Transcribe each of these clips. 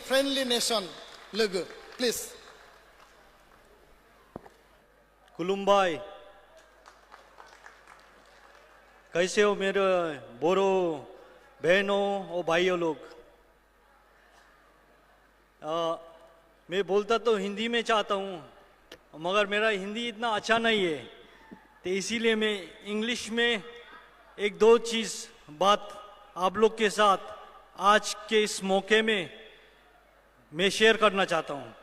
friendly nation logo. Please. Kulumbai. कैसे हो मेरे बोरो बहनों और भाइयों लोग? मैं बोलता तो हिंदी में चाहता हूँ, मगर मेरा हिंदी इतना अच्छा नहीं है, तो इसीलिए मैं इंग्लिश में एक दो चीज़ बात आप लोग के साथ आज के इस मौके में मैं शेयर करना चाहता हूँ.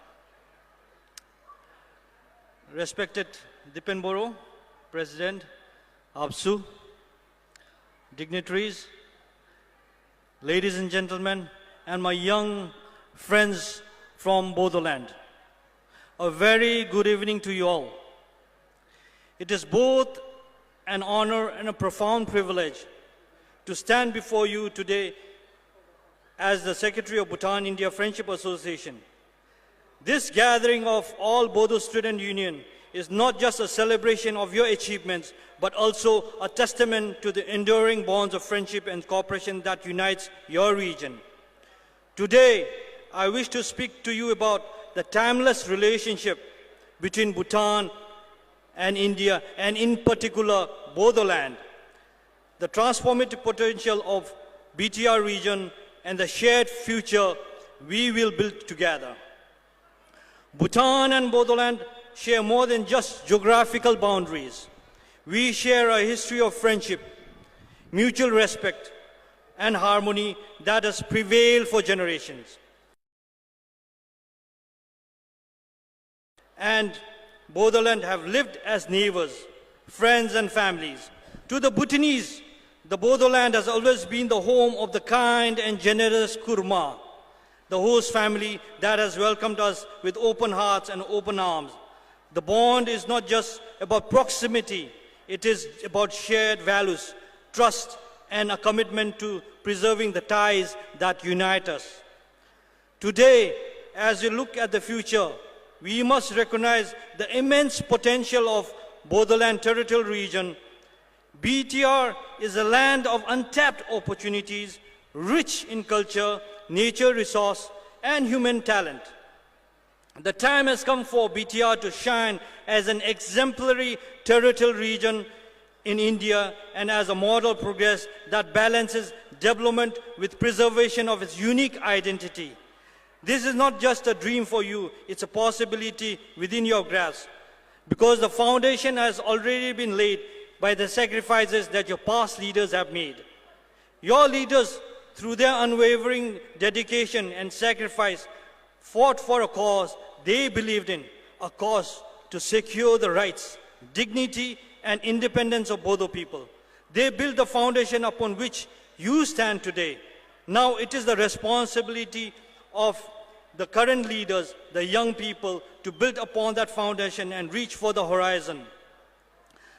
Respected Dipen Boro, President, ABSU, dignitaries, ladies and gentlemen, and my young friends from Bodoland, a very good evening to you all. It is both an honor and a profound privilege to stand before you today as the Secretary of Bhutan India Friendship Association. This gathering of all Bodo Student Union is not just a celebration of your achievements, but also a testament to the enduring bonds of friendship and cooperation that unites your region. Today, I wish to speak to you about the timeless relationship between Bhutan and India, and in particular, Bodoland, the transformative potential of BTR region, and the shared future we will build together. Bhutan and Bodoland share more than just geographical boundaries. We share a history of friendship, mutual respect, and harmony that has prevailed for generations. And Bodoland have lived as neighbors, friends, and families. To the Bhutanese, the Bodoland has always been the home of the kind and generous Kurma, the host family that has welcomed us with open hearts and open arms. The bond is not just about proximity, it is about shared values, trust, and a commitment to preserving the ties that unite us. Today, as we look at the future, we must recognize the immense potential of Bodoland territorial region. BTR is a land of untapped opportunities, rich in culture, nature resource, and human talent. The time has come for BTR to shine as an exemplary territorial region in India and as a model progress that balances development with preservation of its unique identity. This is not just a dream for you, it's a possibility within your grasp, because the foundation has already been laid by the sacrifices that your past leaders have made. Your leaders, through their unwavering dedication and sacrifice, fought for a cause they believed in, a cause to secure the rights, dignity, and independence of Bodo people. They built the foundation upon which you stand today. Now it is the responsibility of the current leaders, the young people, to build upon that foundation and reach for the horizon.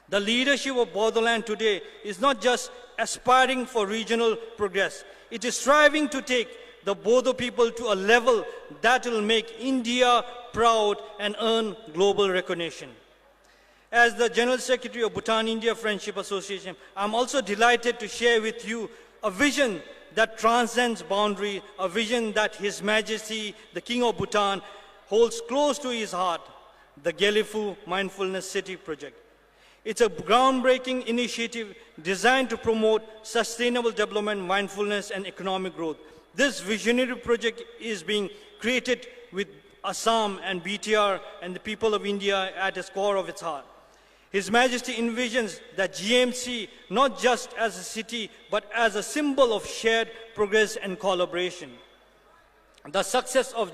The leadership of Bodoland today is not just aspiring for regional progress. It is striving to take the Bodo people to a level that will make India proud and earn global recognition. As the General Secretary of Bhutan India Friendship Association, I'm also delighted to share with you a vision that transcends boundary, a vision that His Majesty, the King of Bhutan, holds close to his heart, the Gelifu Mindfulness City project. It's a groundbreaking initiative designed to promote sustainable development, mindfulness, and economic growth. This visionary project is being created with Assam and BTR and the people of India at the core of its heart. His Majesty envisions the GMC not just as a city, but as a symbol of shared progress and collaboration. The success of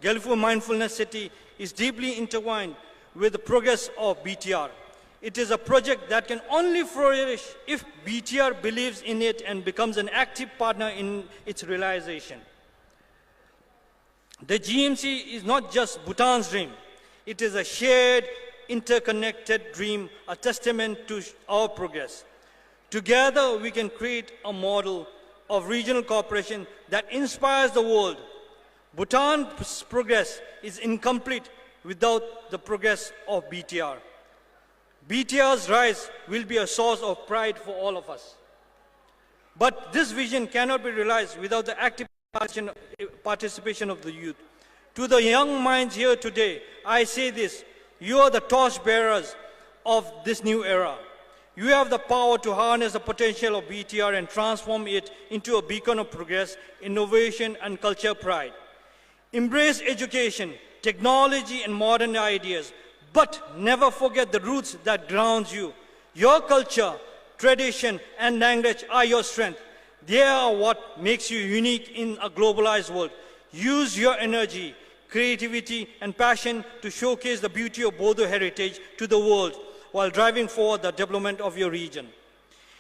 Gelifu Mindfulness City is deeply intertwined with the progress of BTR. It is a project that can only flourish if BTR believes in it and becomes an active partner in its realization. The GMC is not just Bhutan's dream. It is a shared, interconnected dream, a testament to our progress. Together, we can create a model of regional cooperation that inspires the world. Bhutan's progress is incomplete without the progress of BTR. BTR's rise will be a source of pride for all of us. But this vision cannot be realized without the active participation of the youth. To the young minds here today, I say this: you are the torch bearers of this new era. You have the power to harness the potential of BTR and transform it into a beacon of progress, innovation, and culture pride. Embrace education, technology, and modern ideas, but never forget the roots that grounds you. Your culture, tradition, and language are your strength. They are what makes you unique in a globalized world. Use your energy, creativity, and passion to showcase the beauty of Bodo heritage to the world while driving forward the development of your region.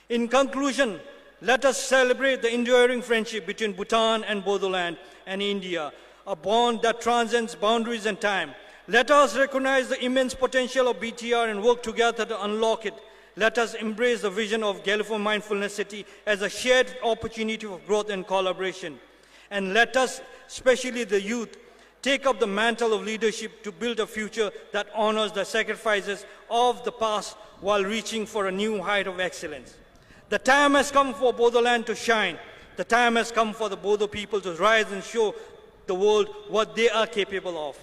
In conclusion, let us celebrate the enduring friendship between Bhutan and Bodoland and India, a bond that transcends boundaries and time. Let us recognize the immense potential of BTR and work together to unlock it. Let us embrace the vision of Galifo Mindfulness City as a shared opportunity for growth and collaboration. And let us, especially the youth, take up the mantle of leadership to build a future that honors the sacrifices of the past while reaching for a new height of excellence. The time has come for Bodoland to shine. The time has come for the Bodo people to rise and show the world what they are capable of.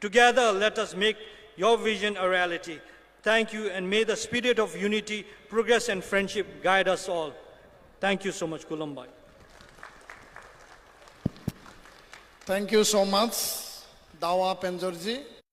Together, let us make your vision a reality. Thank you, and may the spirit of unity, progress, and friendship guide us all. Thank you so much, Kulumbai. Thank you so much, Dawa Penjorji.